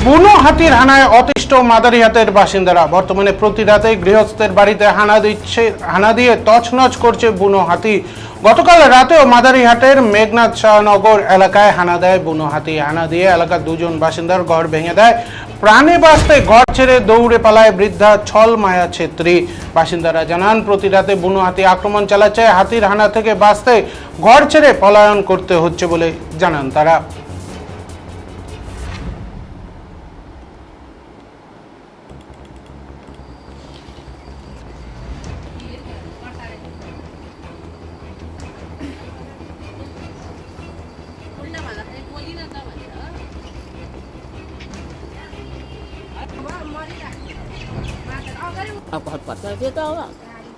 বুনো হাতির হানায় অতিষ্ঠ মাদারিহাটের বাসিন্দারা। বর্তমানে প্রতি রাতে গৃহস্থের বাড়িতে হানা দিয়ে তছনছ করছে বুনো হাতি। গতকাল রাতেও মাদারিহাটের মেঘনাথ শাহনগর এলাকায় হানা দেয় বুনো হাতি। হানা দিয়ে এলাকার দুজন বাসিন্দার ঘর ভেঙে দেয়। প্রাণে বাঁচতে ঘর ছেড়ে দৌড়ে পালায় বৃদ্ধা ছল মায়া ছেত্রী। বাসিন্দারা জানান, প্রতি রাতে বুনো হাতি আক্রমণ চালাচ্ছে। হাতির হানা থেকে বাঁচতে ঘর ছেড়ে পলায়ন করতে হচ্ছে বলে জানান তারা।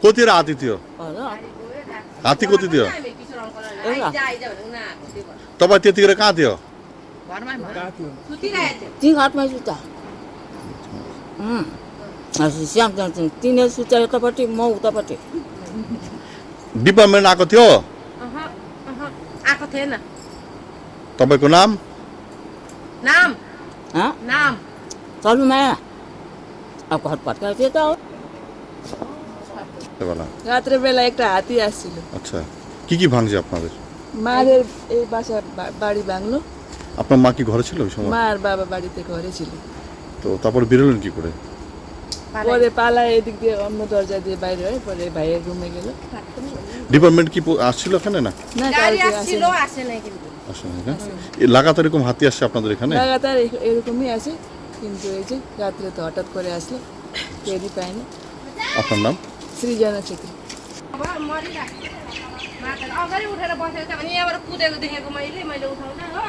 कति राति थियो हात्ती कति थियो तपाईँ त्यतिखेर कहाँ थियो घाटमा सुता श्याम तिनीहरू सुता यतापट्टि म उतापट्टि डिपार्टमेन्ट आएको थियो आएको थिएन। तपाईँको नाम नाम नाम चल्नुमाया अब घर फर्काएको थियो त রাত্রে বেলা একটা হাতি আসছিল। আচ্ছা, কি ভাঙছে আপনাদের? মায়ের এই বাসা বাড়ি ভাঙলো। আপনার মা কি ঘরে ছিল ওই সময়? মা আর বাবা বাড়িতে ঘরে ছিল। তো তারপরে বেরোলেন কি করে? পরে পালায় এদিক দিয়ে অন্য দরজা দিয়ে বাইরে হয়, পরে ভাইয়ের রুমে গেল। ডিপার্টমেন্ট কি আসছিল এখানে? না না, গাড়ি কালকে আসছিল, আসে নাই কিন্তু। আসেনি না? এই লাগাতার এরকম হাতি আসছে আপনাদের এখানে? লাগাতার এরকমই আছে, কিন্তু এই যে রাত্রে তো হঠাৎ করে আসলো, টেরই পাইনি। আপনার নাম? सृजना छेत्री। अगाडि उठेर बसेको छ भने यहाँबाट कुदेको देखेको मैले उठाउन हो।